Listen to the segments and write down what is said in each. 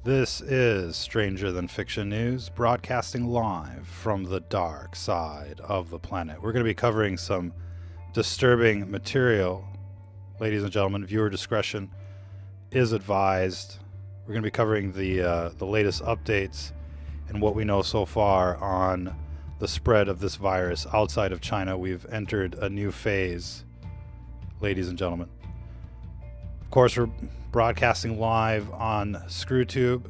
This is Stranger Than Fiction News, broadcasting live from the dark side of the planet. We're going to be covering some disturbing material. Ladies and gentlemen, viewer discretion is advised. We're going to be covering the latest updates and what we know so far on the spread of this virus outside of China. We've entered a new phase, ladies and gentlemen. Of course, we're broadcasting live on ScrewTube,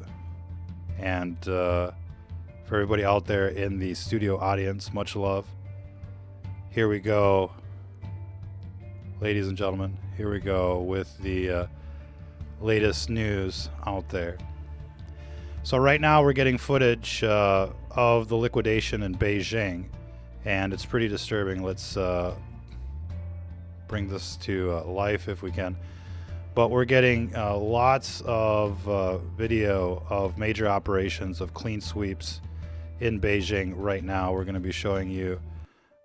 and for everybody out there in the studio audience, much love. Here we go, ladies and gentlemen. Here we go with the latest news out there. So right now we're getting footage of the liquidation in Beijing, and it's pretty disturbing. Let's bring this to life if we can. But we're getting lots of video of major operations of clean sweeps in Beijing right now. We're going to be showing you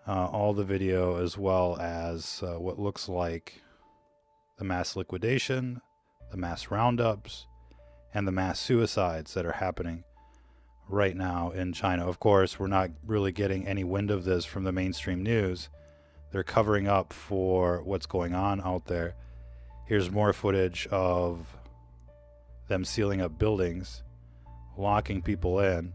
all the video, as well as what looks like the mass liquidation, the mass roundups, and the mass suicides that are happening right now in China. Of course, we're not really getting any wind of this from the mainstream news. They're covering up for what's going on out there. Here's more footage of them sealing up buildings, locking people in,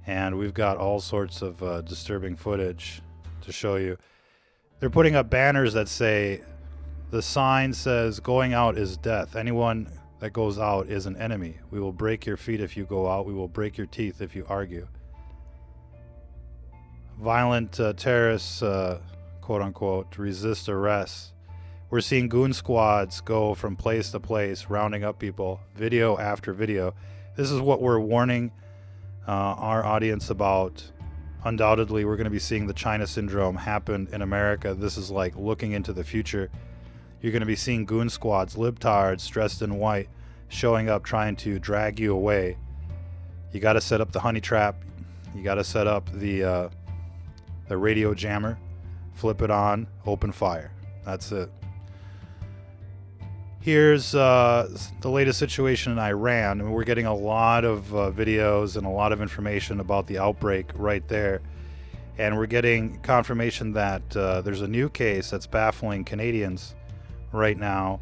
and we've got all sorts of disturbing footage to show you. They're putting up banners that say, the sign says, "Going out is death. Anyone that goes out is an enemy. We will break your feet if you go out. We will break your teeth if you argue." Violent terrorists, quote unquote, resist arrest. We're seeing goon squads go from place to place, rounding up people, video after video. This is what we're warning our audience about. Undoubtedly, we're going to be seeing the China syndrome happen in America. This is like looking into the future. You're going to be seeing goon squads, libtards dressed in white, showing up trying to drag you away. You got to set up the honey trap. You got to set up the radio jammer, flip it on, open fire. That's it. Here's the latest situation in Iran. And we're getting a lot of videos and a lot of information about the outbreak right there. And we're getting confirmation that there's a new case that's baffling Canadians right now,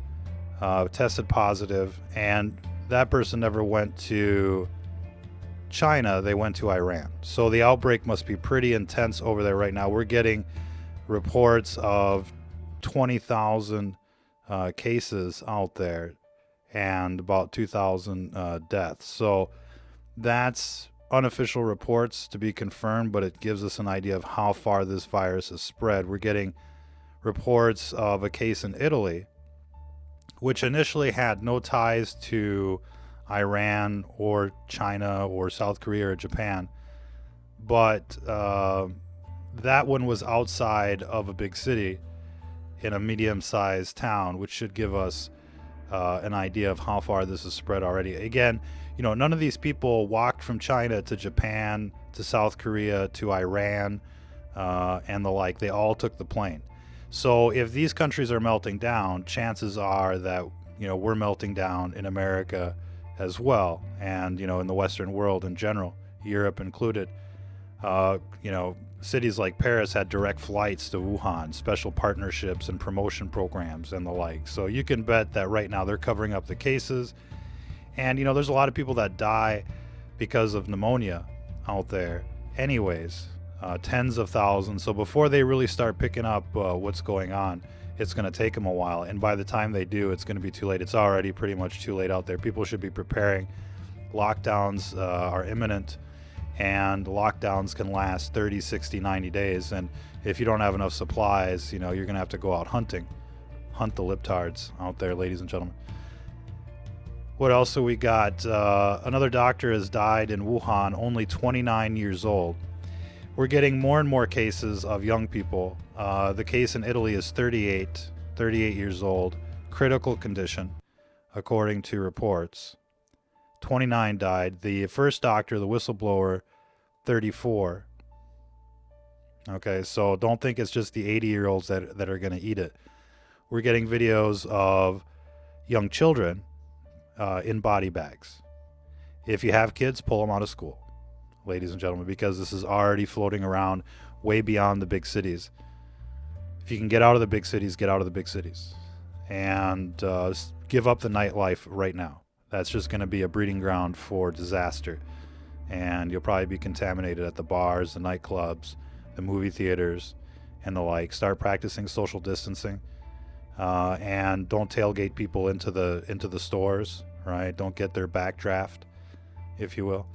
tested positive. And that person never went to China. They went to Iran. So the outbreak must be pretty intense over there right now. We're getting reports of 20,000 cases out there and about 2,000 deaths. So that's unofficial reports to be confirmed, but it gives us an idea of how far this virus has spread. We're getting reports of a case in Italy, which initially had no ties to Iran or China or South Korea or Japan, but that one was outside of a big city in a medium-sized town, which should give us an idea of how far this is spread already. Again, you know, none of these people walked from China to Japan to South Korea to Iran and the like. They all took the plane. So if these countries are melting down, chances are that, you know, we're melting down in America as well, and, you know, in the Western world in general, Europe included. You know, cities like Paris had direct flights to Wuhan, special partnerships and promotion programs and the like. So you can bet that right now they're covering up the cases. And, you know, there's a lot of people that die because of pneumonia out there anyways, tens of thousands. So before they really start picking up what's going on, it's going to take them a while. And by the time they do, it's going to be too late. It's already pretty much too late out there. People should be preparing. Lockdowns are imminent. And lockdowns can last 30, 60, 90 days. And if you don't have enough supplies, you know, you're going to have to go out hunting. Hunt the libtards out there, ladies and gentlemen. What else have we got? Another doctor has died in Wuhan, only 29 years old. We're getting more and more cases of young people. The case in Italy is 38 years old, critical condition, according to reports. 29 died. The first doctor, the whistleblower, 34. Okay, so don't think it's just the 80-year-olds that are going to eat it. We're getting videos of young children in body bags. If you have kids, pull them out of school, ladies and gentlemen, because this is already floating around way beyond the big cities. If you can get out of the big cities, get out of the big cities, and give up the nightlife right now. That's just going to be a breeding ground for disaster, and you'll probably be contaminated at the bars, the nightclubs, the movie theaters, and the like. Start practicing social distancing, and don't tailgate people into the stores. Right? Don't get their backdraft, if you will.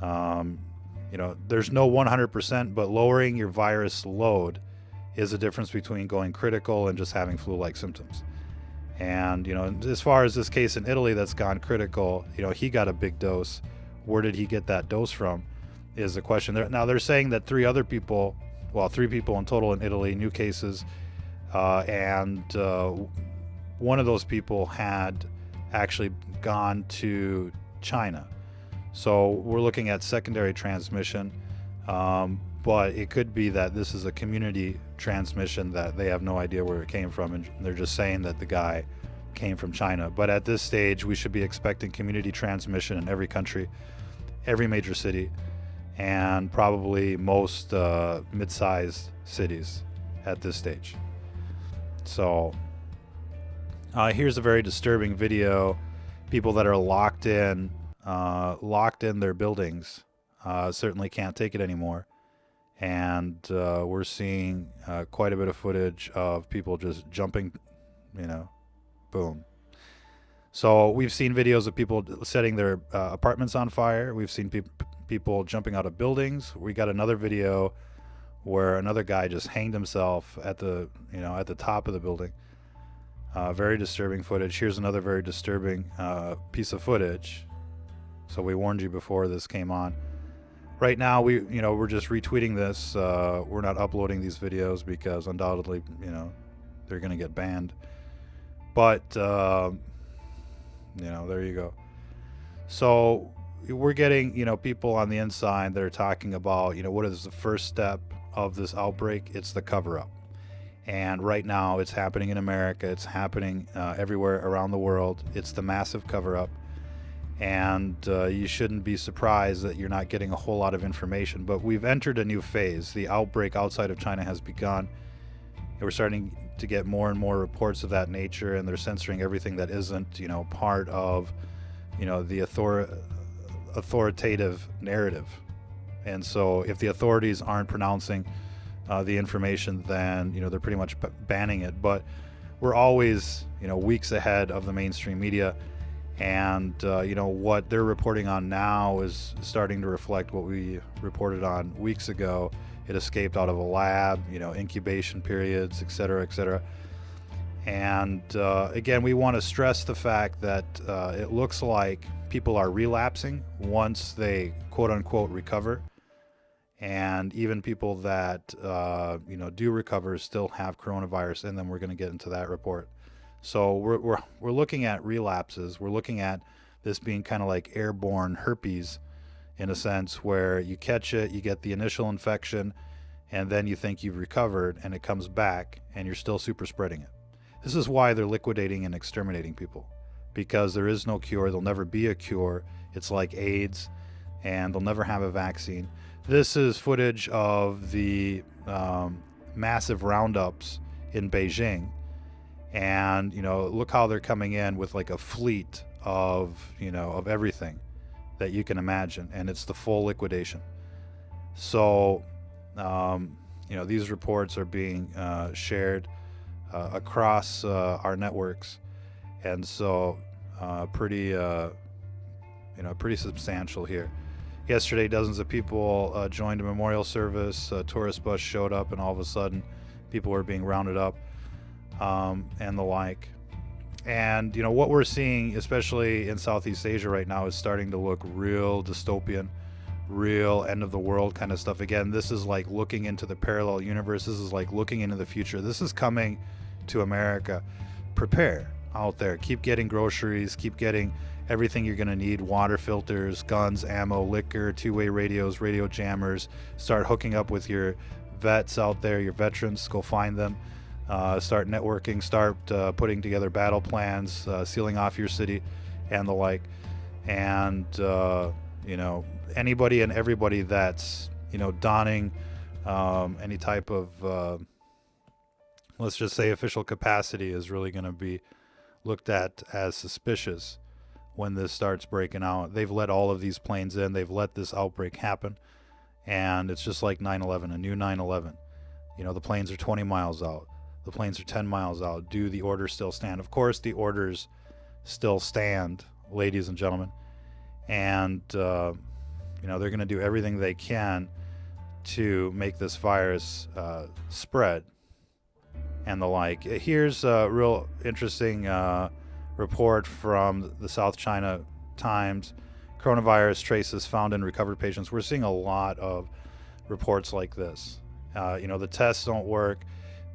There's no 100%, but lowering your virus load is the difference between going critical and just having flu-like symptoms. And, as far as this case in Italy that's gone critical, he got a big dose. Where did he get that dose from is the question. Now, they're saying that 3 people in total in Italy, new cases, and one of those people had actually gone to China. So we're looking at secondary transmission, but it could be that this is a community transmission that they have no idea where it came from, and they're just saying that the guy came from China. But at this stage, we should be expecting community transmission in every country, every major city, and probably most mid-sized cities at this stage. So here's a very disturbing video. People that are locked in their buildings certainly can't take it anymore. And we're seeing quite a bit of footage of people just jumping, boom. So we've seen videos of people setting their apartments on fire. We've seen people jumping out of buildings. We got another video where another guy just hanged himself at the top of the building. Very disturbing footage. Here's another very disturbing piece of footage. So we warned you before this came on. Right now, we're just retweeting this. We're not uploading these videos because undoubtedly, they're going to get banned. But, there you go. So we're getting, people on the inside that are talking about, what is the first step of this outbreak? It's the cover-up. And right now, it's happening in America. It's happening everywhere around the world. It's the massive cover-up. And you shouldn't be surprised that you're not getting a whole lot of information. But we've entered a new phase. The outbreak outside of China has begun. And we're starting to get more and more reports of that nature, and they're censoring everything that isn't, part of, the authoritative narrative. And so if the authorities aren't pronouncing the information, then, they're pretty much banning it. But we're always, weeks ahead of the mainstream media. And, what they're reporting on now is starting to reflect what we reported on weeks ago. It escaped out of a lab, incubation periods, et cetera, et cetera. And, again, we want to stress the fact that it looks like people are relapsing once they, quote unquote, recover. And even people that, do recover still have coronavirus in them. We're going to get into that report. So we're looking at relapses. We're looking at this being kind of like airborne herpes, in a sense, where you catch it, you get the initial infection, and then you think you've recovered, and it comes back, and you're still super spreading it. This is why they're liquidating and exterminating people, because there is no cure. There'll never be a cure. It's like AIDS, and they'll never have a vaccine. This is footage of the massive roundups in Beijing. And, look how they're coming in with like a fleet of everything that you can imagine. And it's the full liquidation. So, these reports are being shared across our networks. And so pretty substantial here. Yesterday, dozens of people joined a memorial service. A tourist bus showed up, and all of a sudden people were being rounded up. And the like. And, what we're seeing, especially in Southeast Asia right now, is starting to look real dystopian, real end of the world kind of stuff. Again, this is like looking into the parallel universe. This is like looking into the future. This is coming to America. Prepare out there. Keep getting groceries. Keep getting everything you're going to need. Water filters, guns, ammo, liquor, two-way radios, radio jammers. Start hooking up with your vets out there, your veterans. Go find them. Start networking, start putting together battle plans, sealing off your city, and the like. And you know, anybody and everybody that's, you know, donning any type of let's just say official capacity is really going to be looked at as suspicious when this starts breaking out. They've let all of these planes in. They've let this outbreak happen. And it's just like 9/11, a new 9/11. You know, the planes are 20 miles out. The planes are 10 miles out. Do the orders still stand? Of course, the orders still stand, ladies and gentlemen. And, you know, they're going to do everything they can to make this virus spread and the like. Here's a real interesting report from the South China Times. Coronavirus traces found in recovered patients. We're seeing a lot of reports like this. You know, the tests don't work.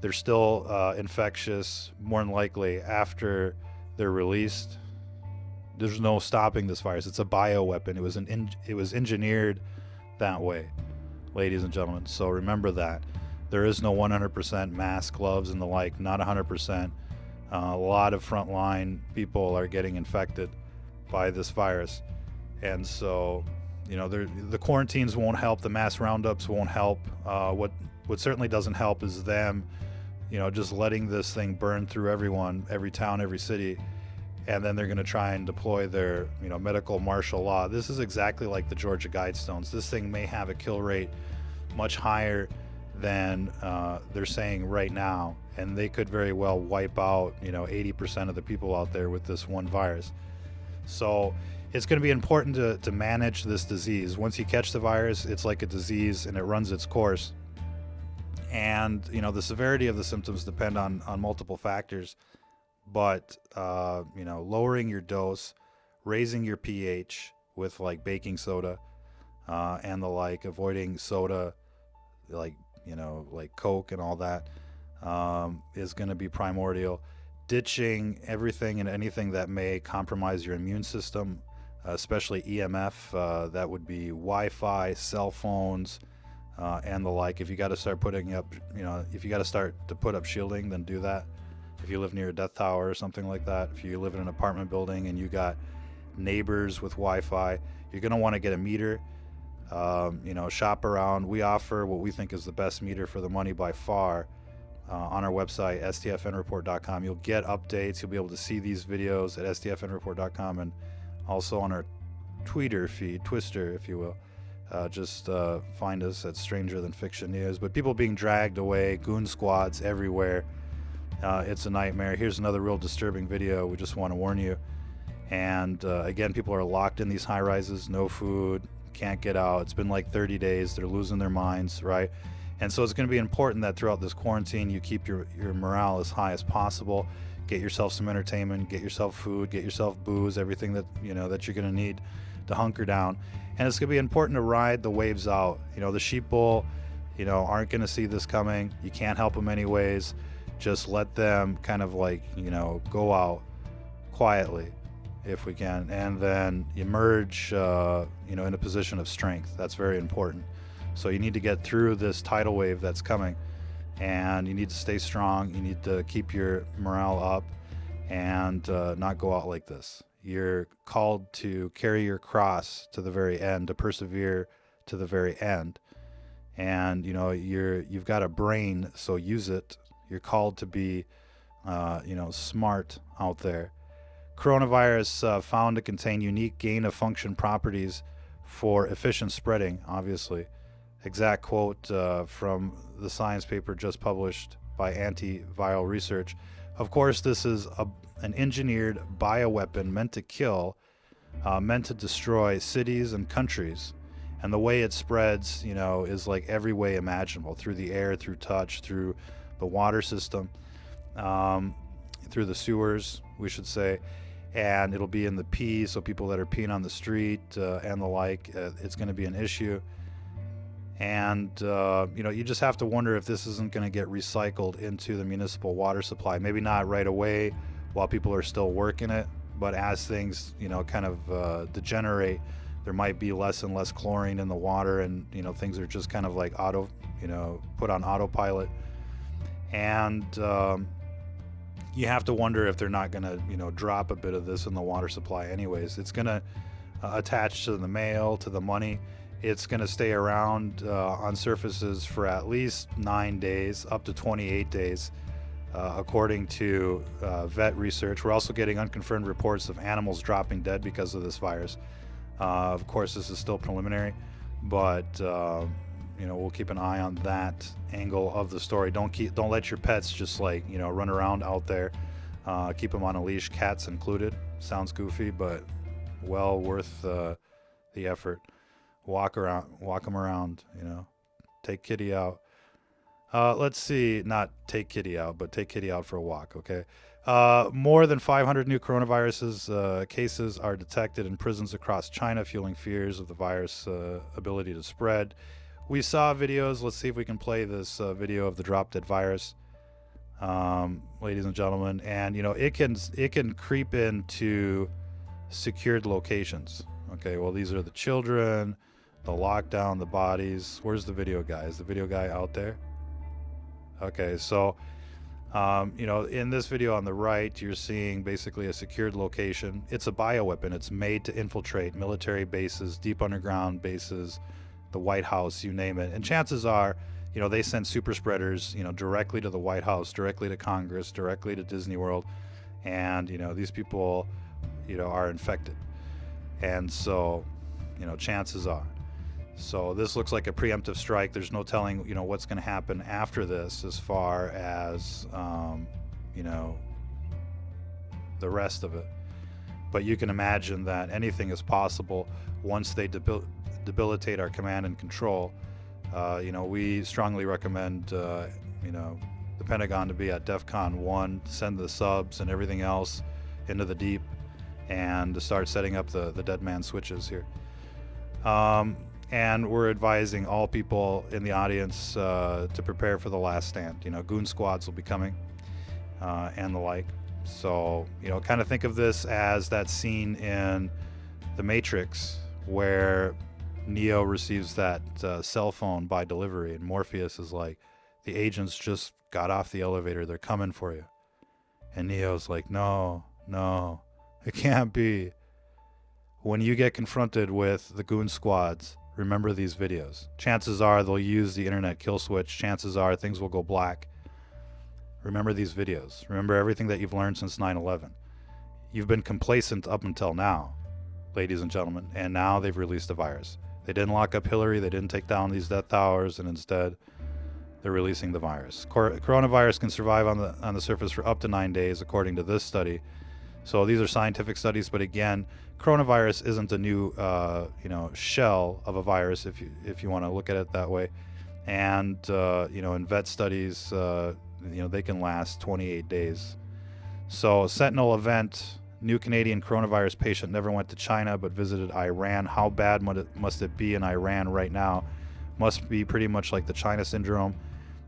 They're still infectious, more than likely, after they're released. There's no stopping this virus. It's a bioweapon. It was engineered that way, ladies and gentlemen. So remember that. There is no 100% mask, gloves, and the like. Not 100%. A lot of frontline people are getting infected by this virus. And so, you know, the quarantines won't help. The mass roundups won't help. What certainly doesn't help is them, you know, just letting this thing burn through everyone, every town, every city. And then they're going to try and deploy their, you know, medical martial law. This is exactly like the Georgia Guidestones. This thing may have a kill rate much higher than they're saying right now. And they could very well wipe out, you know, 80% of the people out there with this one virus. So it's going to be important to manage this disease. Once you catch the virus, it's like a disease and it runs its course. And, you know, the severity of the symptoms depend on multiple factors. But, you know, lowering your dose, raising your pH with like baking soda and the like, avoiding soda, like, you know, like Coke and all that is going to be primordial. Ditching everything and anything that may compromise your immune system, especially EMF, that would be Wi-Fi, cell phones, and the like. If you got to start putting up, you know, if you got to start to put up shielding, then do that. If you live near a death tower or something like that, if you live in an apartment building and you got neighbors with Wi-Fi, you're going to want to get a meter. You know, shop around. We offer what we think is the best meter for the money by far on our website, stfnreport.com. You'll get updates. You'll be able to see these videos at stfnreport.com and also on our Twitter feed, Twister, if you will. Just find us at Stranger Than Fiction News. But people being dragged away, goon squads everywhere. It's a nightmare. Here's another real disturbing video. We just want to warn you. And again, people are locked in these high rises, no food, can't get out. It's been like 30 days. They're losing their minds, right? And so it's going to be important that throughout this quarantine, you keep your morale as high as possible. Get yourself some entertainment, get yourself food, get yourself booze, everything that, you know, that you're going to need to hunker down. And it's going to be important to ride the waves out. You know, the sheeple, you know, aren't going to see this coming. You can't help them anyways. Just let them kind of like, you know, go out quietly if we can, and then emerge, you know, in a position of strength. That's very important. So you need to get through this tidal wave that's coming, and you need to stay strong. You need to keep your morale up and not go out like this. You're called to carry your cross to the very end, to persevere to the very end. And, you know, you've got a brain, so use it. You're called to be, you know, smart out there. Coronavirus found to contain unique gain-of-function properties for efficient spreading, obviously. Exact quote from the science paper just published by Antiviral Research. Of course, this is an engineered bioweapon meant to kill, meant to destroy cities and countries. And the way it spreads, you know, is like every way imaginable, through the air, through touch, through the water system, through the sewers, we should say. And it'll be in the pee, so people that are peeing on the street and the like, it's going to be an issue. And, you know, you just have to wonder if this isn't going to get recycled into the municipal water supply. Maybe not right away while people are still working it, but as things, you know, kind of degenerate, there might be less and less chlorine in the water, and, you know, things are just kind of like put on autopilot. And you have to wonder if they're not going to, you know, drop a bit of this in the water supply anyways. It's going to attached to the mail, to the money. It's going to stay around on surfaces for at least 9 days, up to 28 days, according to vet research. We're also getting unconfirmed reports of animals dropping dead because of this virus. Of course, this is still preliminary, but we'll keep an eye on that angle of the story. Don't let your pets just run around out there. Keep them on a leash, cats included. Sounds goofy, but well worth the effort. Walk them around, take kitty out. Let's see, not take kitty out, but take kitty out for a walk, okay? More than 500 new coronavirus cases are detected in prisons across China, fueling fears of the virus ability to spread. We saw videos. Let's see if we can play this video of the drop dead virus, ladies and gentlemen. And it can creep into secured locations. Okay, well, these are the children, the lockdown, the bodies. Where's the video guy? Is the video guy out there? Okay, so in this video on the right, you're seeing basically a secured location. It's a bioweapon. It's made to infiltrate military bases, deep underground bases, the White House, you name it. And chances are, they send super spreaders, directly to the White House, directly to Congress, directly to Disney World. And, these people, are infected. And so, chances are. So this looks like a preemptive strike. There's no telling, what's going to happen after this as far as, the rest of it. But you can imagine that anything is possible once they debilitate our command and control. We strongly recommend, the Pentagon to be at DEFCON 1, send the subs and everything else into the deep, and to start setting up the dead man switches here. And we're advising all people in the audience to prepare for the last stand. Goon squads will be coming and the like. So, kind of think of this as that scene in The Matrix where Neo receives that cell phone by delivery, and Morpheus is like, the agents just got off the elevator. They're coming for you. And Neo's like, no, it can't be. When you get confronted with the goon squads, remember these videos. Chances are they'll use the internet kill switch. Chances are things will go black. Remember these videos. Remember everything that you've learned since 9/11. You've been complacent up until now, ladies and gentlemen, and now they've released a virus. They didn't lock up Hillary. They didn't take down these Death Towers, and instead they're releasing the virus. Coronavirus can survive on the surface for up to 9 days, according to this study. So these are scientific studies, but again, coronavirus isn't a new, shell of a virus, if you want to look at it that way. And in vet studies, they can last 28 days. So Sentinel event: new Canadian coronavirus patient never went to China but visited Iran. How bad must it be in Iran right now? Must be pretty much like the China syndrome.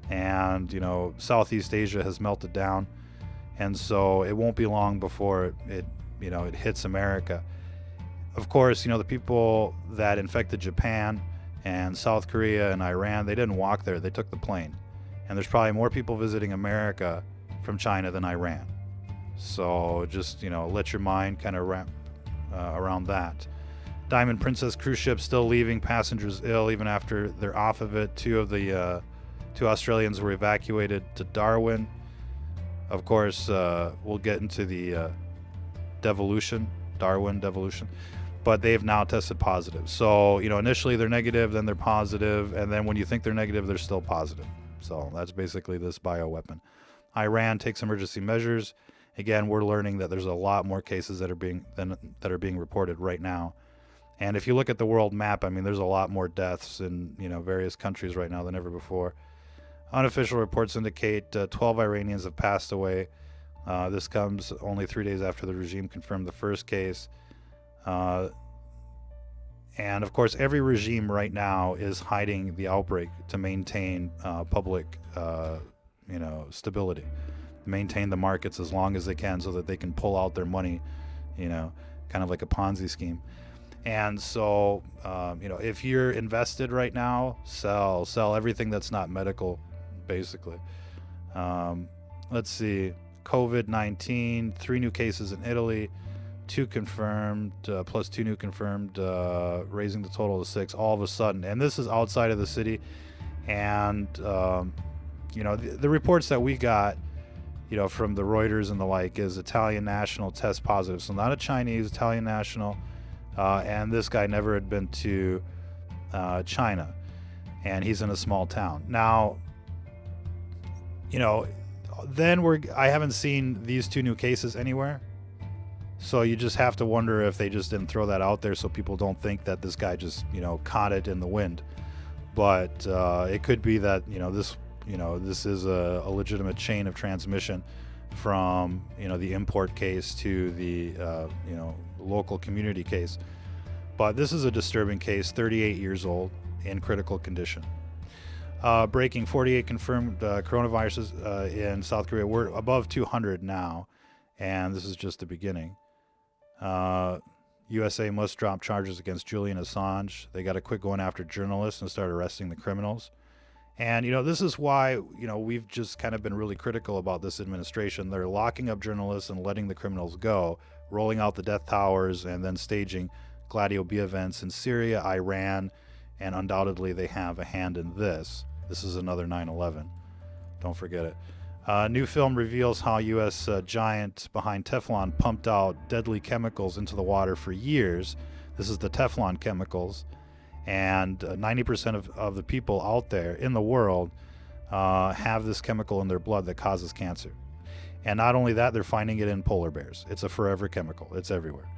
And Southeast Asia has melted down. And so it won't be long before it hits America. Of course, the people that infected Japan and South Korea and Iran, they didn't walk there. They took the plane. And there's probably more people visiting America from China than Iran. So just, let your mind kind of wrap around that. Diamond Princess cruise ship still leaving passengers ill even after they're off of it. Two Australians were evacuated to Darwin. Of course, we'll get into the Darwin devolution, but they've now tested positive. So, initially they're negative, then they're positive, and then when you think they're negative, they're still positive. So that's basically this bioweapon. Iran takes emergency measures. Again, we're learning that there's a lot more cases that are being reported right now. And if you look at the world map, there's a lot more deaths in various countries right now than ever before. Unofficial reports indicate 12 Iranians have passed away. This comes only 3 days after the regime confirmed the first case. And of course, every regime right now is hiding the outbreak to maintain public, stability, maintain the markets as long as they can so that they can pull out their money, kind of like a Ponzi scheme. And so, if you're invested right now, sell everything that's not medical, basically. Let's see. COVID-19, 3 new cases in Italy. 2 confirmed, plus 2 new confirmed, raising the total to 6 all of a sudden. And this is outside of the city. And, you know, the reports that we got, you know, from the Reuters and the like, is Italian national test positive. So not a Chinese, Italian national. And this guy never had been to China. And he's in a small town. Now, you know, then I haven't seen these 2 new cases anywhere. So you just have to wonder if they just didn't throw that out there so people don't think that this guy just, you know, caught it in the wind. But it could be that, you know, this is a legitimate chain of transmission from, you know, the import case to the, you know, local community case. But this is a disturbing case, 38 years old, in critical condition. Breaking 48 confirmed coronaviruses in South Korea. We're above 200 now, and this is just the beginning. USA must drop charges against Julian Assange. They got to quit going after journalists and start arresting the criminals. And, you know, this is why, you know, we've just kind of been really critical about this administration. They're locking up journalists and letting the criminals go, rolling out the death towers, and then staging Gladio B events in Syria, Iran, and undoubtedly they have a hand in this. This is another 9/11. Don't forget it. New film reveals how U.S. Giant behind Teflon pumped out deadly chemicals into the water for years. This is the Teflon chemicals. And 90% of the people out there in the world have this chemical in their blood that causes cancer. And not only that, they're finding it in polar bears. It's a forever chemical. It's everywhere.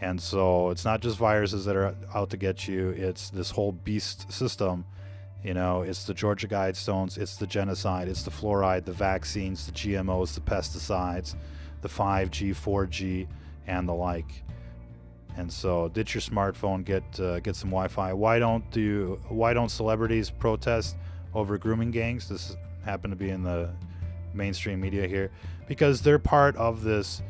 And so it's not just viruses that are out to get you. It's this whole beast system. You know, it's the Georgia Guidestones, it's the genocide, it's the fluoride, the vaccines, the GMOs, the pesticides, the 5G, 4G, and the like. And so, ditch your smartphone, get some Wi-Fi. Why don't celebrities protest over grooming gangs? This happened to be in the mainstream media here, because they're part of this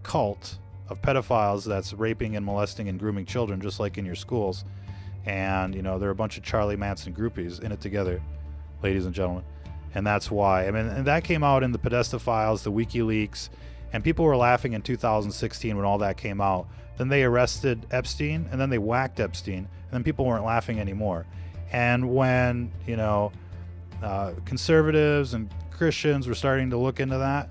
cult of pedophiles that's raping and molesting and grooming children, just like in your schools. And, you know, they're a bunch of Charlie Manson groupies in it together, ladies and gentlemen. And that's why. I mean, and that came out in the Podesta files, the WikiLeaks, and people were laughing in 2016 when all that came out. Then they arrested Epstein, and then they whacked Epstein, and then people weren't laughing anymore. And when, you know, conservatives and Christians were starting to look into that,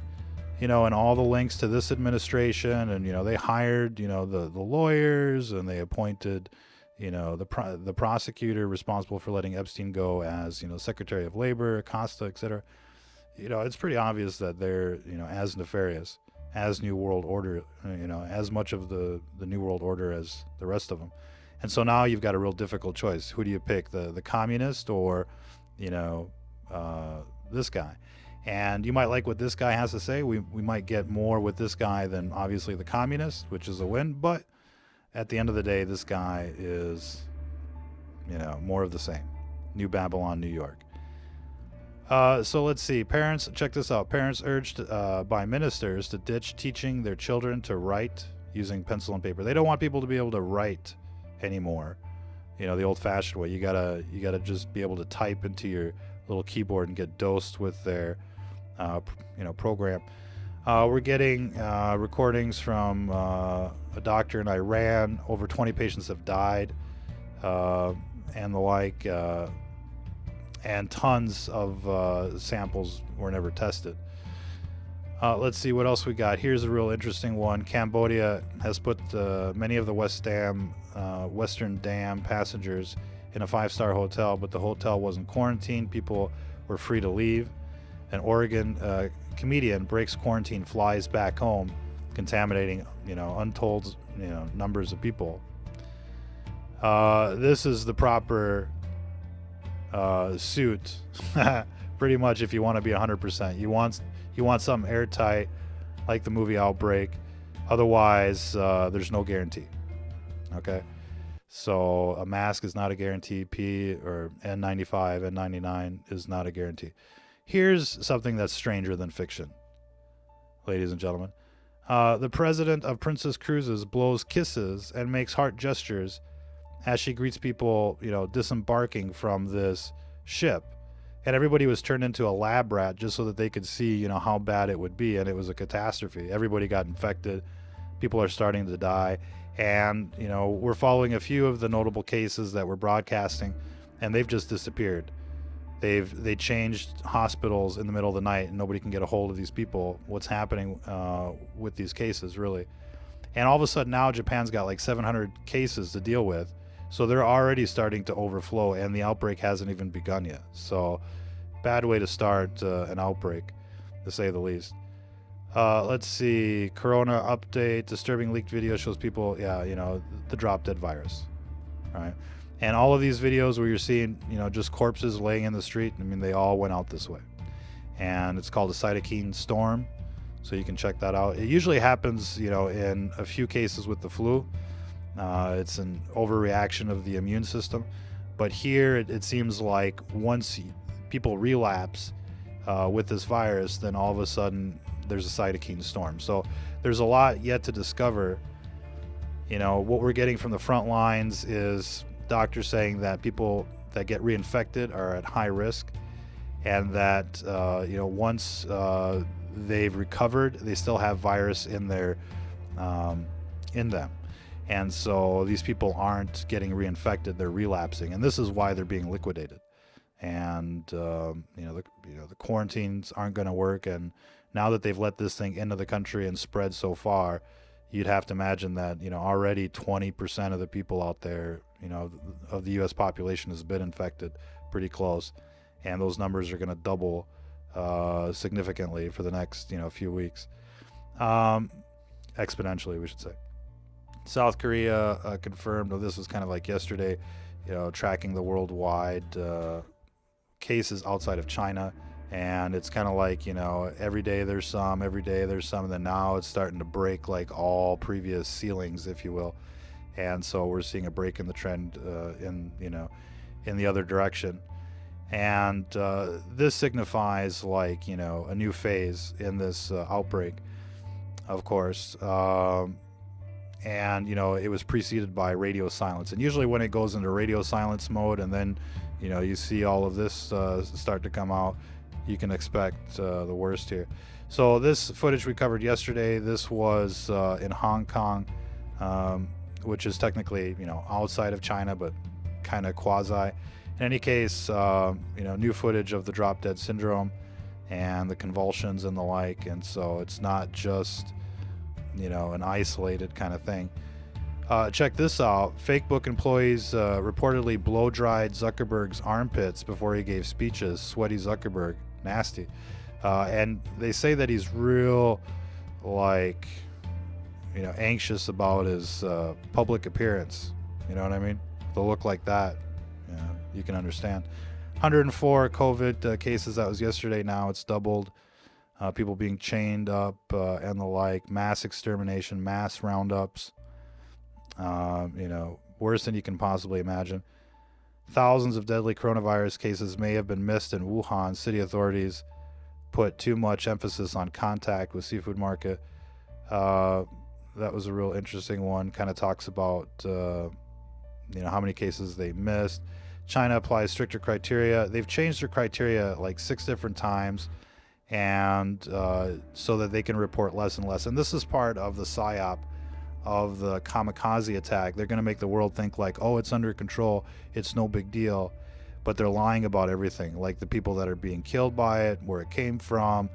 you know, and all the links to this administration, and, you know, they hired, you know, the lawyers, and they appointed, you know, the prosecutor responsible for letting Epstein go as, you know, Secretary of Labor, Acosta, etc. You know, it's pretty obvious that they're, you know, as nefarious as New World Order, you know, as much of the New World Order as the rest of them. And so now you've got a real difficult choice. Who do you pick, the communist or, you know, this guy? And you might like what this guy has to say. We might get more with this guy than obviously the communist, which is a win, but at the end of the day, this guy is, you know, more of the same. New Babylon, New York. So let's see. Parents, check this out. Parents urged by ministers to ditch teaching their children to write using pencil and paper. They don't want people to be able to write anymore. You know, the old-fashioned way. You gotta just be able to type into your little keyboard and get dosed with their, you know, program. We're getting recordings from a doctor in Iran. Over 20 patients have died, and the like, and tons of samples were never tested. Let's see what else we got. Here's a real interesting one. Cambodia has put many of the Western Dam passengers in a 5-star hotel, but the hotel wasn't quarantined. People were free to leave. An Oregon comedian breaks quarantine, flies back home, contaminating, you know, untold, you know, numbers of people. This is the proper suit, pretty much, if you want to be 100%. You want something airtight, like the movie Outbreak. Otherwise, there's no guarantee. Okay, so a mask is not a guarantee. P or N95, N99 is not a guarantee. Here's something that's stranger than fiction, ladies and gentlemen. The president of Princess Cruises blows kisses and makes heart gestures as she greets people, you know, disembarking from this ship. And everybody was turned into a lab rat just so that they could see, you know, how bad it would be. And it was a catastrophe. Everybody got infected. People are starting to die. And, you know, we're following a few of the notable cases that we're broadcasting, and they've just disappeared. They changed hospitals in the middle of the night, and nobody can get a hold of these people. What's happening with these cases, really? And all of a sudden now Japan's got like 700 cases to deal with. So they're already starting to overflow, and the outbreak hasn't even begun yet. So bad way to start an outbreak, to say the least. Let's see. Corona update. Disturbing leaked video shows people, yeah, you know, the drop dead virus. All right. And all of these videos where you're seeing, you know, just corpses laying in the street, I mean, they all went out this way. And it's called a cytokine storm. So you can check that out. It usually happens, you know, in a few cases with the flu. It's an overreaction of the immune system. But here it seems like once people relapse with this virus, then all of a sudden there's a cytokine storm. So there's a lot yet to discover. You know, what we're getting from the front lines is doctors saying that people that get reinfected are at high risk, and that you know, once they've recovered, they still have virus in their in them, and so these people aren't getting reinfected, they're relapsing, and this is why they're being liquidated. And you know, the quarantines aren't going to work, and now that they've let this thing into the country and spread so far, you'd have to imagine that, you know, already 20% of the people out there, you know, of the U.S. population has been infected, pretty close, and those numbers are going to double significantly for the next, you know, few weeks, exponentially, we should say. South Korea confirmed, this was kind of like yesterday, you know, tracking the worldwide cases outside of China. And it's kind of like, you know, every day there's some, and then now it's starting to break like all previous ceilings, if you will. And so we're seeing a break in the trend in, you know, in the other direction. And this signifies, like, you know, a new phase in this outbreak, of course. And, you know, it was preceded by radio silence. And usually when it goes into radio silence mode and then, you know, you see all of this start to come out, you can expect the worst here. So this footage we covered yesterday, this was in Hong Kong, which is technically, you know, outside of China, but kind of quasi. In any case, you know, new footage of the drop dead syndrome and the convulsions and the like. And so it's not just, you know, an isolated kind of thing. Check this out. Fake book employees reportedly blow-dried Zuckerberg's armpits before he gave speeches. Sweaty Zuckerberg. Nasty. And they say that he's real, like, you know, anxious about his public appearance. You know what I mean? The look like that, you know, you can understand. 104 COVID cases, that was yesterday. Now it's doubled. People being chained up and the like. Mass extermination, mass roundups. You know, worse than you can possibly imagine. Thousands of deadly coronavirus cases may have been missed in Wuhan. City authorities put too much emphasis on contact with seafood market. That was a real interesting one. Kind of talks about, you know, how many cases they missed. China applies stricter criteria. They've changed their criteria like 6 different times, and so that they can report less and less. And this is part of the PSYOP of the kamikaze attack. They're going to make the world think like, oh, it's under control, it's no big deal, but they're lying about everything, like the people that are being killed by it, where it came from,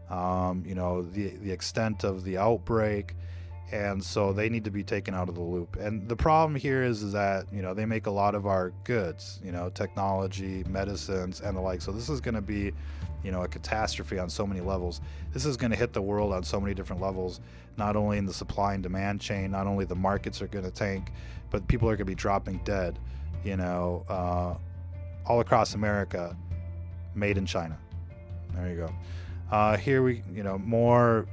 you know, the extent of the outbreak. And so they need to be taken out of the loop. And the problem here is that, you know, they make a lot of our goods, you know, technology, medicines, and the like. So this is going to be, you know, a catastrophe on so many levels. This is going to hit the world on so many different levels, not only in the supply and demand chain, not only the markets are going to tank, but people are going to be dropping dead, you know, all across America, made in China. There you go. Here we, you know, more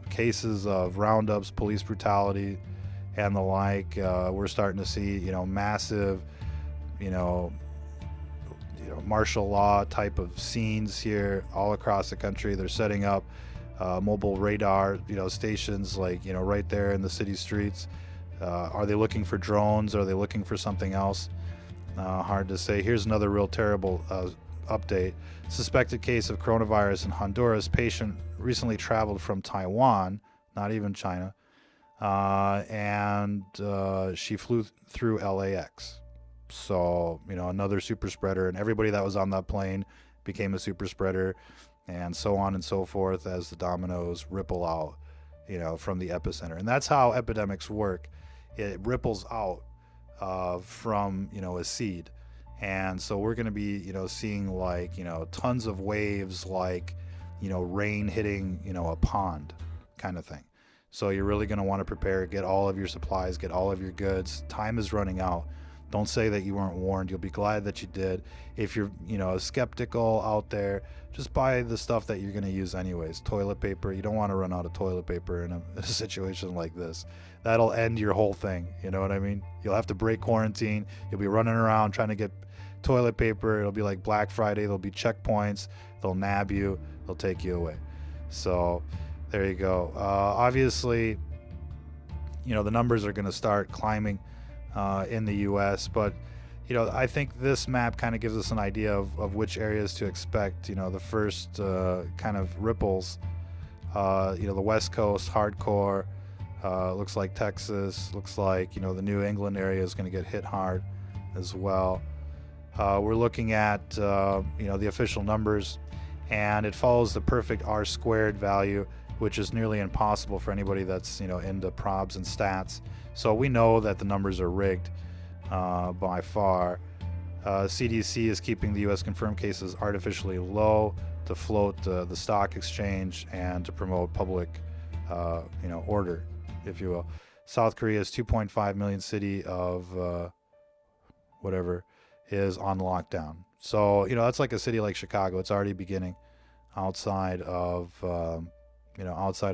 cases of roundups, police brutality, and the like. We're starting to see, you know, massive, you know, martial law type of scenes here all across the country. They're setting up mobile radar, you know, stations, like, you know, right there in the city streets. Are they looking for drones? Are they looking for something else? Hard to say. Here's another real terrible update. Suspected case of coronavirus in Honduras. Patient recently traveled from Taiwan, not even China, and she flew through LAX. So, another super spreader, and everybody that was on that plane became a super spreader, and so on and so forth as the dominoes ripple out, from the epicenter. And that's how epidemics work. It ripples out from, a seed. And so we're going to be, seeing like, tons of waves, like, rain hitting, a pond kind of thing. So you're really going to want to prepare, get all of your supplies, get all of your goods. Time is running out. Don't say that you weren't warned. You'll be glad that you did. If you're, skeptical out there, just buy the stuff that you're going to use anyways. Toilet paper. You don't want to run out of toilet paper in a situation like this. That'll end your whole thing. You know what I mean? You'll have to break quarantine. You'll be running around trying to get toilet paper. It'll be like Black Friday. There'll be checkpoints. They'll nab you. They'll take you away. So there you go. Obviously, the numbers are going to start climbing in the U.S., but I think this map kind of gives us an idea of which areas to expect. The first kind of ripples. The West Coast, hardcore. Looks like Texas. Looks like the New England area is going to get hit hard as well. We're looking at the official numbers, and it follows the perfect R² value, which is nearly impossible for anybody that's into probs and stats. So we know that the numbers are rigged by far. CDC is keeping the U.S. confirmed cases artificially low to float the stock exchange and to promote public order, if you will. South Korea's 2.5 million city of whatever is on lockdown. So that's like a city like Chicago. It's already beginning outside of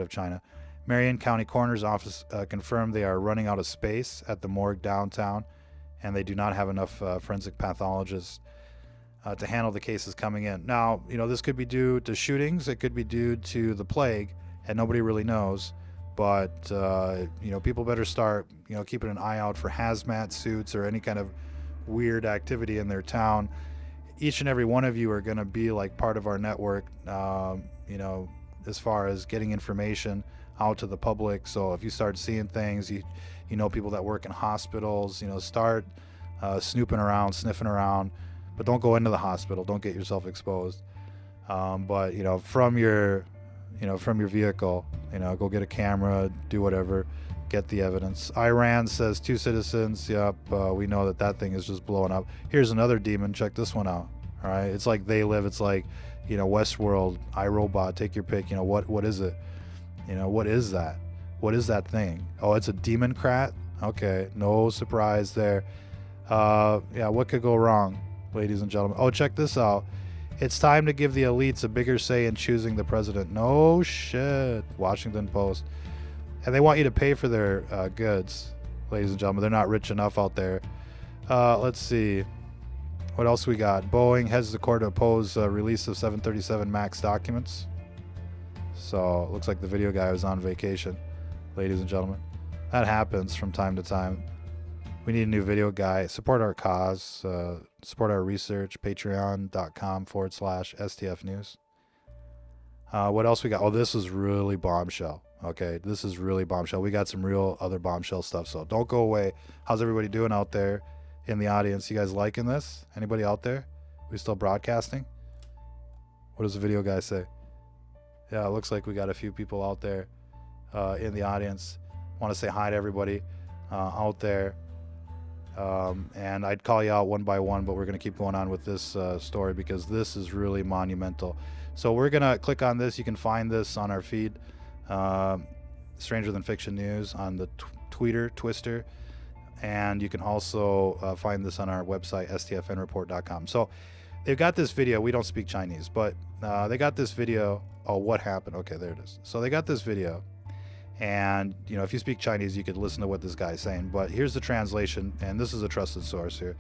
China. Marion County Coroner's Office confirmed they are running out of space at the morgue downtown, and they do not have enough forensic pathologists to handle the cases coming in. Now, this could be due to shootings. It could be due to the plague, and nobody really knows. But, people better start, keeping an eye out for hazmat suits or any kind of weird activity in their town. Each and every one of you are going to be like part of our network, as far as getting information out to the public. So if you start seeing things, people that work in hospitals, start snooping around, sniffing around, but don't go into the hospital. Don't get yourself exposed. But from your vehicle, go get a camera, do whatever, get the evidence. Iran says 2 citizens. Yep, we know that thing is just blowing up. Here's another demon. Check this one out. All right, it's like They Live. It's like Westworld, iRobot. Take your pick. What is it? What is that? What is that thing? Oh, it's a demon-crat? Okay, no surprise there. Yeah, what could go wrong, ladies and gentlemen? Oh, check this out. It's time to give the elites a bigger say in choosing the president. No shit. Washington Post. And they want you to pay for their goods, ladies and gentlemen. They're not rich enough out there. Let's see. What else we got? Boeing heads to court to oppose release of 737 MAX documents. So it looks like the video guy was on vacation, ladies and gentlemen. That happens from time to time. We need a new video guy. Support our cause. Support our research. Patreon.com/STF News. What else we got? Oh, this is really bombshell. Okay, this is really bombshell. We got some real other bombshell stuff, so don't go away. How's everybody doing out there in the audience? You guys liking this? Anybody out there? We still broadcasting? What does the video guy say? Yeah, it looks like we got a few people out there in the audience. Want to say hi to everybody out there. And I'd call you out one by one, but we're going to keep going on with this story because this is really monumental. So we're going to click on this. You can find this on our feed, Stranger Than Fiction News, on the Twitter, and you can also find this on our website, stfnreport.com. So they've got this video. We don't speak Chinese, but they got this video. Oh, what happened? Okay, there it is. So they got this video. And, if you speak Chinese, you could listen to what this guy's saying. But here's the translation, and this is a trusted source here.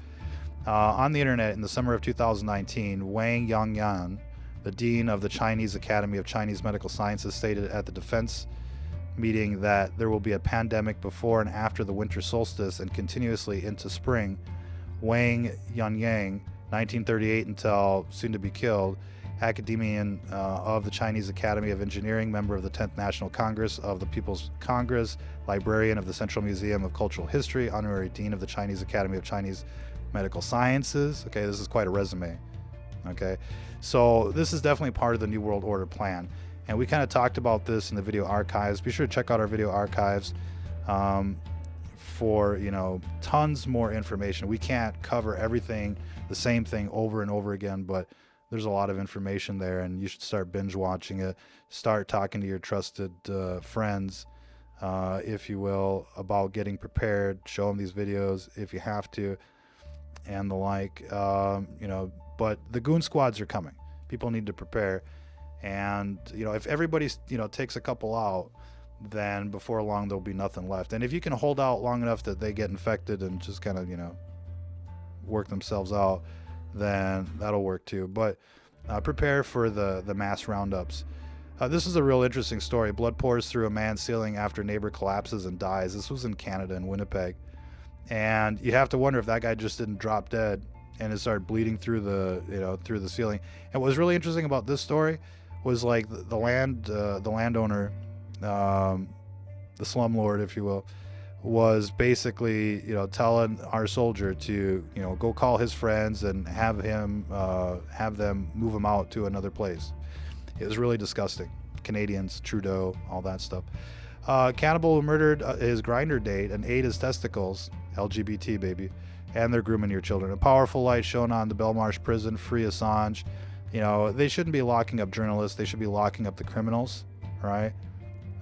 On the internet, in the summer of 2019, Wang Yangyan, the dean of the Chinese Academy of Chinese Medical Sciences, stated at the Defense meeting that there will be a pandemic before and after the winter solstice and continuously into spring. Wang Yanyang, 1938 until soon to be killed, academician of the Chinese Academy of Engineering, member of the 10th National Congress of the People's Congress, librarian of the Central Museum of Cultural History, honorary dean of the Chinese Academy of Chinese Medical Sciences. Okay, this is quite a resume. Okay, so this is definitely part of the New World Order plan. And we kind of talked about this in the video archives. Be sure to check out our video archives for, you know, tons more information. We can't cover everything, the same thing over and over again, but there's a lot of information there, and you should start binge watching it. Start talking to your trusted friends, if you will, about getting prepared. Show them these videos if you have to, and the like. You know, but the goon squads are coming. People need to prepare. And, you know, if everybody, you know, takes a couple out, then before long there'll be nothing left. And if you can hold out long enough that they get infected and just kind of, you know, work themselves out, then that'll work too. But prepare for the mass roundups. This is a real interesting story. Blood pours through a man's ceiling after neighbor collapses and dies. This was in Canada, in Winnipeg. And you have to wonder if that guy just didn't drop dead and it started bleeding through the, you know, through the ceiling. And what was really interesting about this story was, like, the landowner, the slumlord, if you will, was basically, you know, telling our soldier to, you know, go call his friends and have them move him out to another place. It was really disgusting. Canadians, Trudeau, all that stuff. Cannibal who murdered his grinder date and ate his testicles, LGBT baby, and they're grooming your children. A powerful light shone on the Belmarsh prison. Free Assange. You know, they shouldn't be locking up journalists. They should be locking up the criminals, right?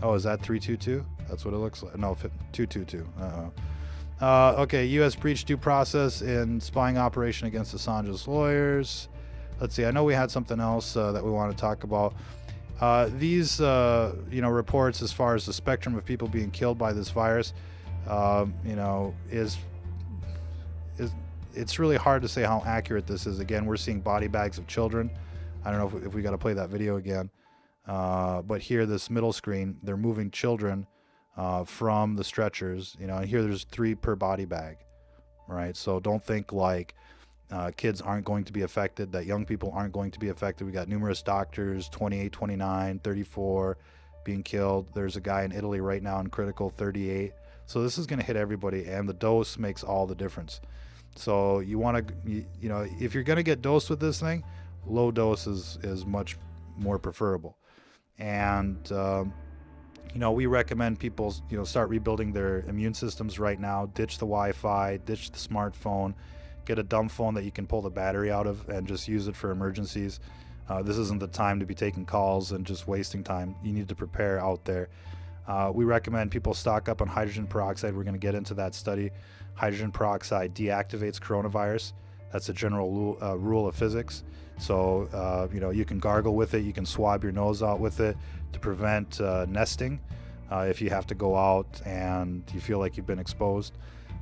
Oh, is that 322? That's what it looks like. No, 222. Okay, U.S. breached due process in spying operation against Assange's lawyers. Let's see. I know we had something else that we want to talk about. These, you know, reports as far as the spectrum of people being killed by this virus, you know, it's really hard to say how accurate this is. Again, we're seeing body bags of children. I don't know if we got to play that video again. But here, this middle screen, they're moving children from the stretchers, you know, and here there's 3 per body bag, right? So don't think like kids aren't going to be affected, that young people aren't going to be affected. We got numerous doctors, 28, 29, 34 being killed. There's a guy in Italy right now in critical, 38. So this is going to hit everybody, and the dose makes all the difference. So you want to, you know, if you're going to get dosed with this thing, low dose is much more preferable. And, you know, we recommend people, you know, start rebuilding their immune systems right now. Ditch the Wi-Fi, ditch the smartphone, get a dumb phone that you can pull the battery out of and just use it for emergencies. This isn't the time to be taking calls and just wasting time. You need to prepare out there. We recommend people stock up on hydrogen peroxide. We're going to get into that study. Hydrogen peroxide deactivates coronavirus. That's a general rule of physics. So, you know, you can gargle with it. You can swab your nose out with it to prevent nesting if you have to go out and you feel like you've been exposed.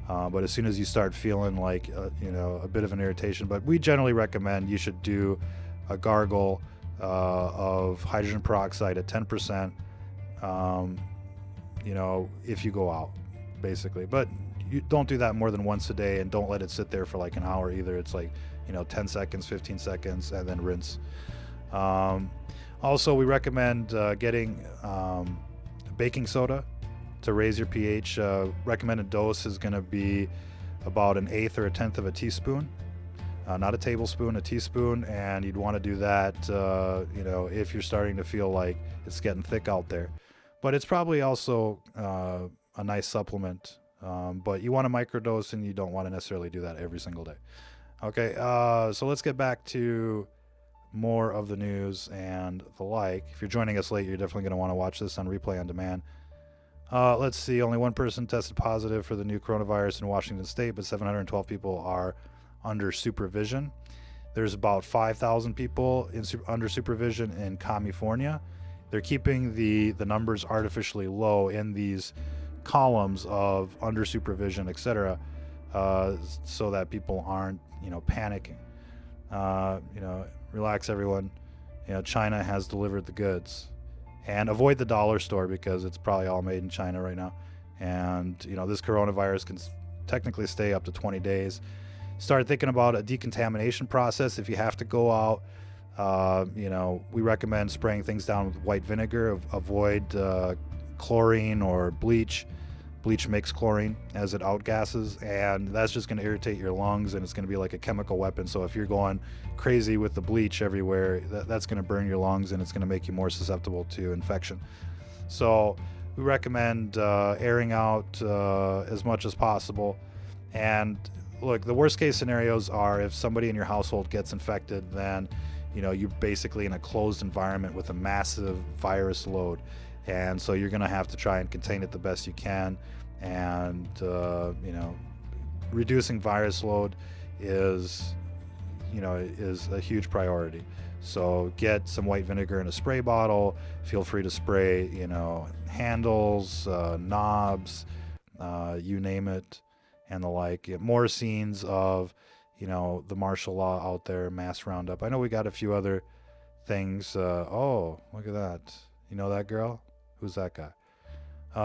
But as soon as you start feeling like, you know, a bit of an irritation, but we generally recommend you should do a gargle of hydrogen peroxide at 10%, you know, if you go out, basically. But you don't do that more than once a day, and don't let it sit there for like an hour either. It's like, you know, 10 seconds, 15 seconds, and then rinse. Also, we recommend getting baking soda to raise your pH. Recommended dose is going to be about 1/8 or 1/10 of a teaspoon, not a tablespoon, a teaspoon. And you'd want to do that, you know, if you're starting to feel like it's getting thick out there. But it's probably also a nice supplement. But you want to microdose, and you don't want to necessarily do that every single day. Okay, so let's get back to more of the news and the like. If you're joining us late, you're definitely going to want to watch this on replay on demand. Let's see, only 1 person tested positive for the new coronavirus in Washington State, but 712 people are under supervision. There's about 5,000 people under supervision in California. They're keeping the numbers artificially low in these columns of under supervision, etc., so that people aren't, you know, panicking. You know, relax, everyone. You know, China has delivered the goods. And avoid the dollar store, because it's probably all made in China right now. And, you know, this coronavirus can technically stay up to 20 days. Start thinking about a decontamination process if you have to go out. We recommend spraying things down with white vinegar. Avoid chlorine or bleach. Bleach makes chlorine as it outgasses, and that's just going to irritate your lungs, and it's going to be like a chemical weapon. So if you're going crazy with the bleach everywhere, that's going to burn your lungs, and it's going to make you more susceptible to infection. So we recommend airing out as much as possible. And look, the worst case scenarios are if somebody in your household gets infected, then you're basically in a closed environment with a massive virus load. And so you're going to have to try and contain it the best you can. And, reducing virus load is a huge priority. So get some white vinegar in a spray bottle. Feel free to spray, handles, knobs, you name it, and the like. More scenes of, the martial law out there, mass roundup. I know we got a few other things. Oh, look at that. You know that girl? Who's that guy?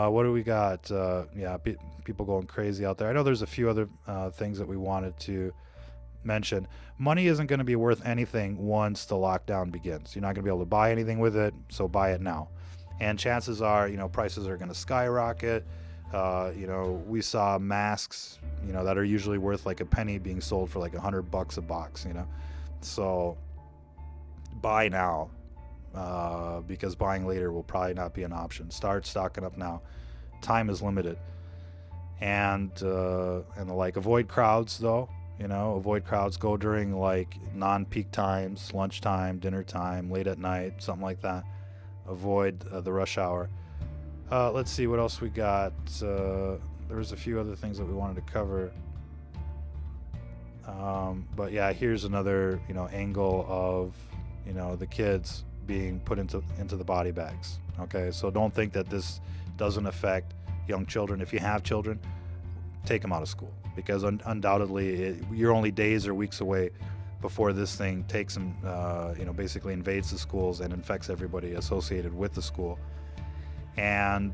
What do we got? People going crazy out there. I know there's a few other things that we wanted to mention. Money isn't going to be worth anything once the lockdown begins. You're not going to be able to buy anything with it, so buy it now. And chances are, prices are going to skyrocket. We saw masks, that are usually worth like a penny being sold for like $100 a box, So buy now. Because buying later will probably not be an option. Start stocking up now. Time is limited, and the like. Avoid crowds though. Avoid crowds. Go during like non-peak times, lunchtime, dinner time, late at night, something like that. Avoid the rush hour. Let's see what else we got. There was a few other things that we wanted to cover. But yeah, here's another angle of the kids being put into the body bags. Okay, so don't think that this doesn't affect young children. If you have children, take them out of school, because undoubtedly you're only days or weeks away before this thing takes them, basically invades the schools and infects everybody associated with the school. And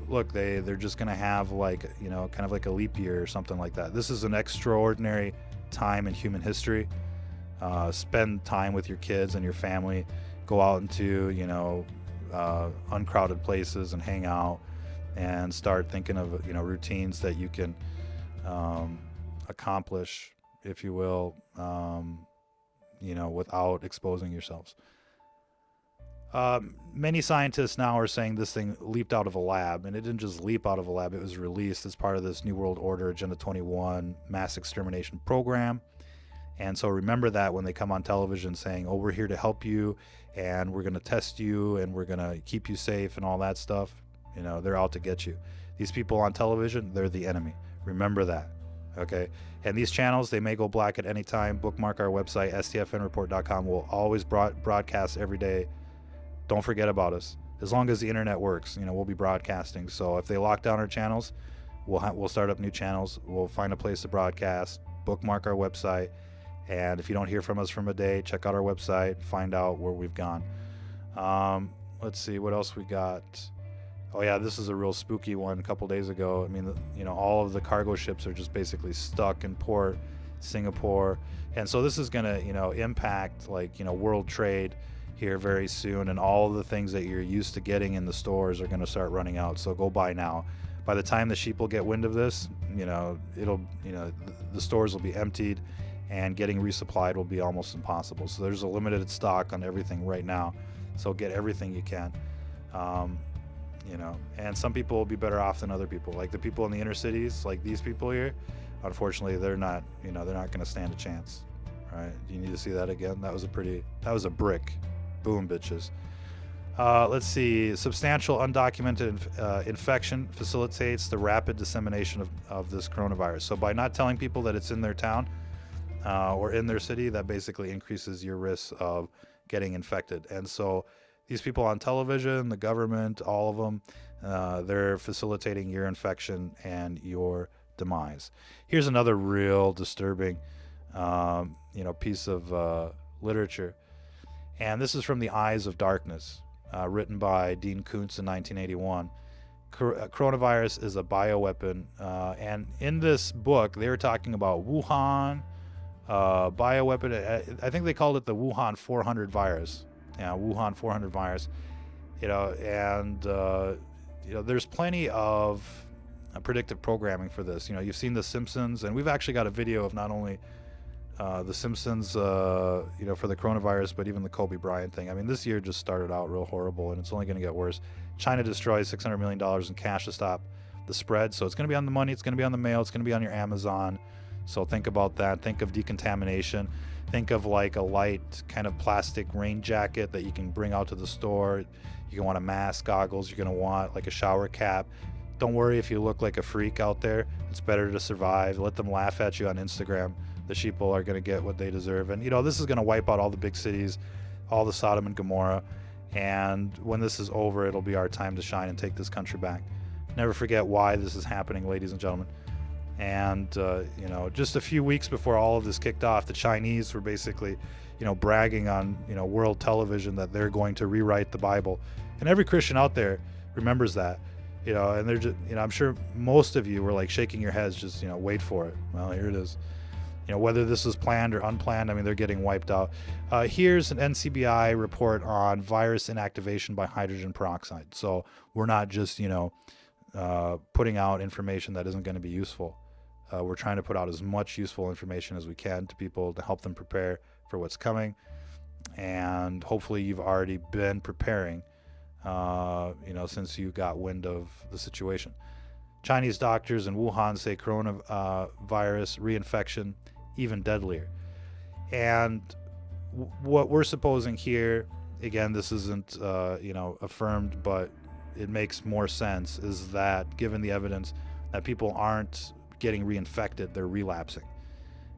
look, they're just gonna have like kind of like a leap year or something like that. This is an extraordinary time in human history. Spend time with your kids and your family. Go out into uncrowded places and hang out, and start thinking of routines that you can accomplish, if you will, without exposing yourselves. Many scientists now are saying this thing leaped out of a lab, and it didn't just leap out of a lab. It was released as part of this New World Order Agenda 21 mass extermination program. And so remember that when they come on television saying, oh, we're here to help you, and we're going to test you, and we're going to keep you safe and all that stuff, they're out to get you. These people on television, they're the enemy. Remember that. Okay. And these channels, they may go black at any time. Bookmark our website, stfnreport.com. We'll always broadcast every day. Don't forget about us. As long as the internet works, we'll be broadcasting. So if they lock down our channels, we'll start up new channels. We'll find a place to broadcast. Bookmark our website. And if you don't hear from us from a day, check out our website, find out where we've gone. Let's see what else we got. Oh yeah, this is a real spooky one. A couple days ago, all of the cargo ships are just basically stuck in port, Singapore, and so this is gonna, impact like world trade here very soon, and all of the things that you're used to getting in the stores are gonna start running out. So go buy now. By the time the sheep will get wind of this, the stores will be emptied, and getting resupplied will be almost impossible. So there's a limited stock on everything right now. So get everything you can. And some people will be better off than other people. Like the people in the inner cities, like these people here, unfortunately, they're not going to stand a chance. Right? Do you need to see that again? That was a brick. Boom, bitches. Let's see. Substantial undocumented infection facilitates the rapid dissemination of this coronavirus. So by not telling people that it's in their town, or in their city, that basically increases your risk of getting infected. And so these people on television, the government, all of them, they're facilitating your infection and your demise. Here's another real disturbing, piece of literature. And this is from The Eyes of Darkness, written by Dean Koontz in 1981. Coronavirus is a bioweapon. And in this book, they were talking about Wuhan, bioweapon. I think they called it the Wuhan 400 virus. Yeah, Wuhan 400 virus. And there's plenty of predictive programming for this. You've seen The Simpsons, and we've actually got a video of not only The Simpsons, for the coronavirus, but even the Kobe Bryant thing. I mean, this year just started out real horrible, and it's only going to get worse. China destroys $600 million in cash to stop the spread. So it's going to be on the money, it's going to be on the mail, it's going to be on your Amazon. So think about that. Think of decontamination. Think of like a light kind of plastic rain jacket that you can bring out to the store. You're going to want a mask, goggles. You're going to want like a shower cap. Don't worry if you look like a freak out there. It's better to survive. Let them laugh at you on Instagram. The sheeple are going to get what they deserve. And, this is going to wipe out all the big cities, all the Sodom and Gomorrah. And when this is over, it'll be our time to shine and take this country back. Never forget why this is happening, ladies and gentlemen. And, just a few weeks before all of this kicked off, the Chinese were basically, bragging on, world television that they're going to rewrite the Bible. And every Christian out there remembers that, and they're just, I'm sure most of you were like shaking your heads, just, wait for it. Well, here it is. Whether this was planned or unplanned, I mean, they're getting wiped out. Here's an NCBI report on virus inactivation by hydrogen peroxide. So we're not just, putting out information that isn't going to be useful. We're trying to put out as much useful information as we can to people to help them prepare for what's coming. And hopefully you've already been preparing, since you got wind of the situation. Chinese doctors in Wuhan say coronavirus reinfection even deadlier. And what we're supposing here, again, this isn't, affirmed, but it makes more sense, is that given the evidence that people aren't getting reinfected, they're relapsing.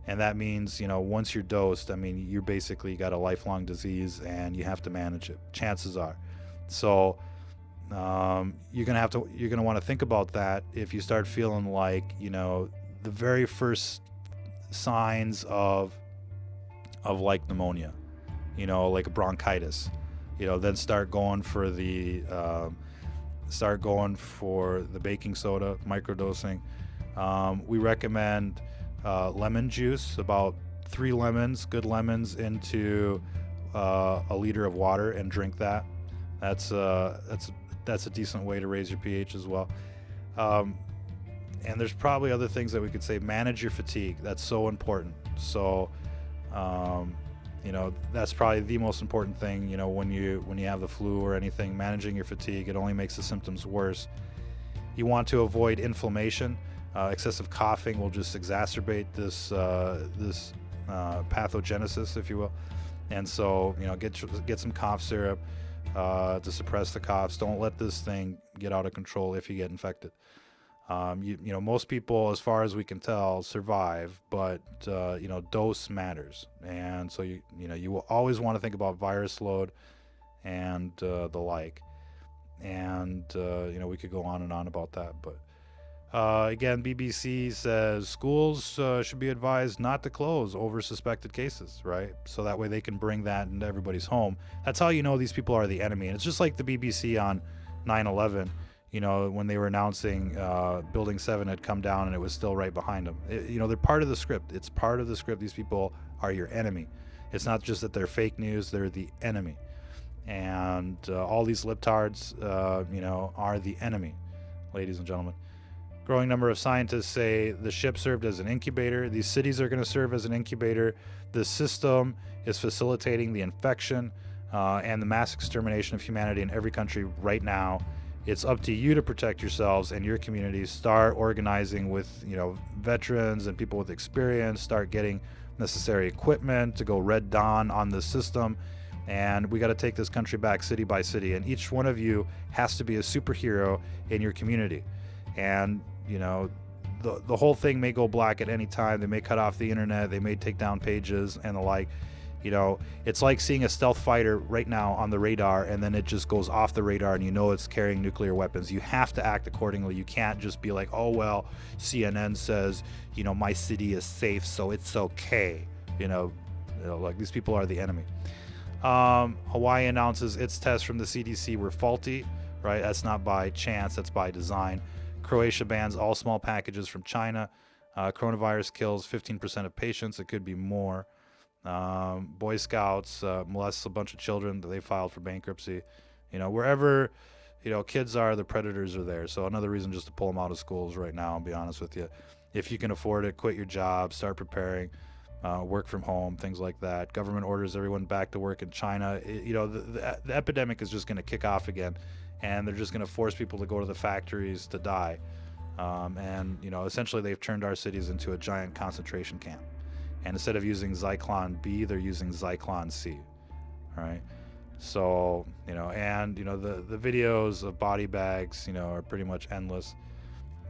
And that means, once you're dosed, I mean, you're basically got a lifelong disease and you have to manage it, chances are. So you're going to want to think about that if you start feeling like, the very first signs of like pneumonia, like bronchitis, then start going for the baking soda, microdosing. We recommend lemon juice, about 3 lemons, good lemons, into a liter of water, and drink that. That's a decent way to raise your pH as well. And there's probably other things that we could say. Manage your fatigue. That's so important. So, that's probably the most important thing. When you have the flu or anything, managing your fatigue, it only makes the symptoms worse. You want to avoid inflammation. Excessive coughing will just exacerbate this pathogenesis, if you will. And so, get some cough syrup to suppress the coughs. Don't let this thing get out of control if you get infected. Most people, as far as we can tell, survive, but dose matters. And so you will always want to think about virus load and the like. And we could go on and on about that, but again, BBC says schools should be advised not to close over suspected cases, right? So that way they can bring that into everybody's home. That's how these people are the enemy. And it's just like the BBC on 9/11, when they were announcing Building 7 had come down and it was still right behind them. They're part of the script. It's part of the script. These people are your enemy. It's not just that they're fake news, they're the enemy. And all these libtards, are the enemy, ladies and gentlemen. Growing number of scientists say the ship served as an incubator. These cities are going to serve as an incubator. The system is facilitating the infection and the mass extermination of humanity in every country right now. It's up to you to protect yourselves and your communities. Start organizing with, veterans and people with experience. Start getting necessary equipment to go Red Dawn on the system. And we got to take this country back city by city. And each one of you has to be a superhero in your community. And the whole thing may go black at any time. They may cut off the internet. They may take down pages and the like. It's like seeing a stealth fighter right now on the radar, and then it just goes off the radar, and it's carrying nuclear weapons. You have to act accordingly. You can't just be like, oh, well, CNN says, my city is safe, so it's okay. Like, these people are the enemy. Hawaii announces its tests from the CDC were faulty, right? That's not by chance. That's by design. Croatia bans all small packages from China. Coronavirus kills 15% of patients. It could be more. Boy Scouts molest a bunch of children that they filed for bankruptcy. Wherever, kids are, the predators are there. So another reason just to pull them out of schools right now, I'll be honest with you. If you can afford it, quit your job, start preparing, work from home, things like that. Government orders everyone back to work in China. The epidemic is just going to kick off again, and they're just going to force people to go to the factories to die. And essentially they've turned our cities into a giant concentration camp. And instead of using Zyklon B, they're using Zyklon C. All right. So, the videos of body bags, are pretty much endless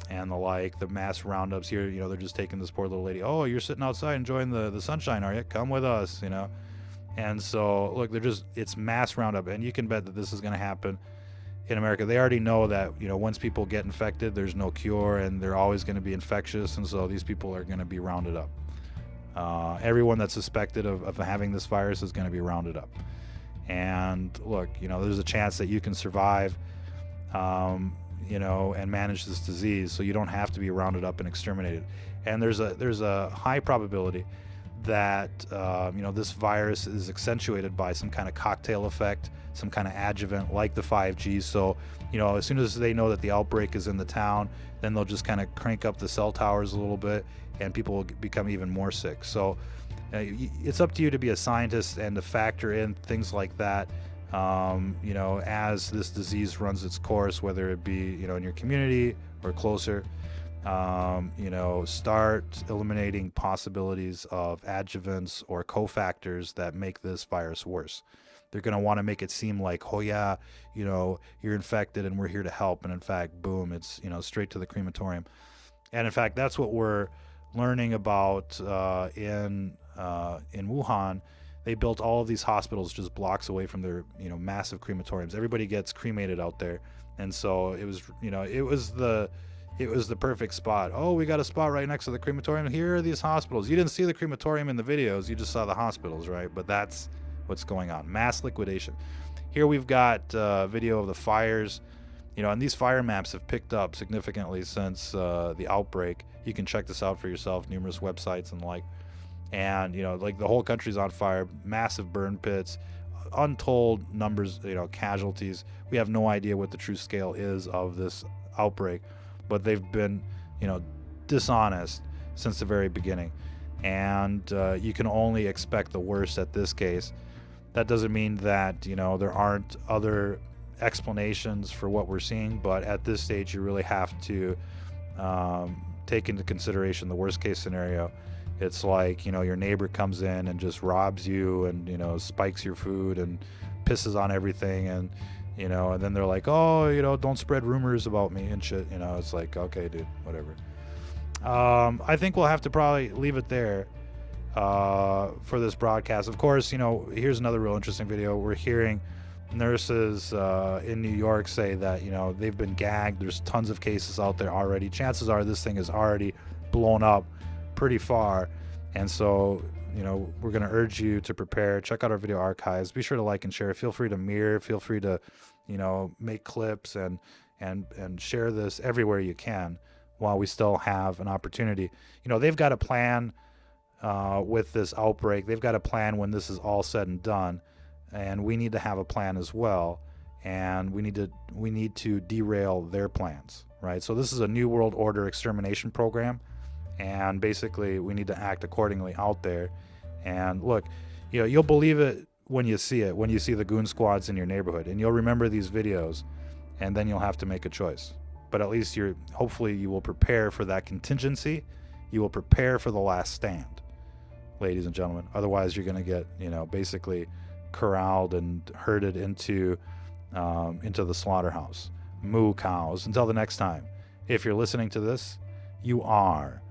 and the like. The mass roundups here, they're just taking this poor little lady. Oh, you're sitting outside enjoying the sunshine, are you? Come with us, And so, look, it's mass roundup. And you can bet that this is going to happen in America. They already know that, once people get infected, there's no cure and they're always going to be infectious. And so these people are going to be rounded up. Everyone that's suspected of having this virus is going to be rounded up. And look, there's a chance that you can survive, and manage this disease, so you don't have to be rounded up and exterminated. And there's a high probability that this virus is accentuated by some kind of cocktail effect, some kind of adjuvant like the 5G. So as soon as they know that the outbreak is in the town, then they'll just kind of crank up the cell towers a little bit, and people will become even more sick. So it's up to you to be a scientist and to factor in things like that, as this disease runs its course, whether it be, in your community or closer. Start eliminating possibilities of adjuvants or cofactors that make this virus worse. They're going to want to make it seem like, oh yeah, you're infected and we're here to help. And in fact, boom, it's, straight to the crematorium. And in fact, that's what we're learning about in Wuhan. They built all of these hospitals just blocks away from their, massive crematoriums. Everybody gets cremated out there. And so it was, it was the perfect spot. Oh, we got a spot right next to the crematorium. Here are these hospitals. You didn't see the crematorium in the videos. You just saw the hospitals, right? But that's what's going on. Mass liquidation. Here we've got video of the fires. And these fire maps have picked up significantly since the outbreak. You can check this out for yourself, numerous websites and like. And, the whole country's on fire, massive burn pits, untold numbers, casualties. We have no idea what the true scale is of this outbreak, but they've been, dishonest since the very beginning. And you can only expect the worst at this case. That doesn't mean that, there aren't other explanations for what we're seeing, but at this stage, you really have to take into consideration the worst case scenario. It's like, your neighbor comes in and just robs you and, spikes your food and pisses on everything. And, and then they're like, oh, don't spread rumors about me and shit. It's like, okay, dude, whatever. I think we'll have to probably leave it there for this broadcast. Of course, here's another real interesting video. We're hearing nurses in New York say that, they've been gagged. There's tons of cases out there already. Chances are this thing is already blown up pretty far. And so, we're going to urge you to prepare. Check out our video archives. Be sure to like and share. Feel free to mirror. Feel free to, make clips and share this everywhere you can while we still have an opportunity. They've got a plan with this outbreak. They've got a plan when this is all said and done. And we need to have a plan as well. And we need to derail their plans, right? So this is a New World Order extermination program. And basically, we need to act accordingly out there. And look, you'll believe it when you see it, when you see the goon squads in your neighborhood. And you'll remember these videos, and then you'll have to make a choice. But at least hopefully you will prepare for that contingency. You will prepare for the last stand, ladies and gentlemen. Otherwise, you're going to get, basically corralled and herded into the slaughterhouse. Moo cows. Until the next time, if you're listening to this, you are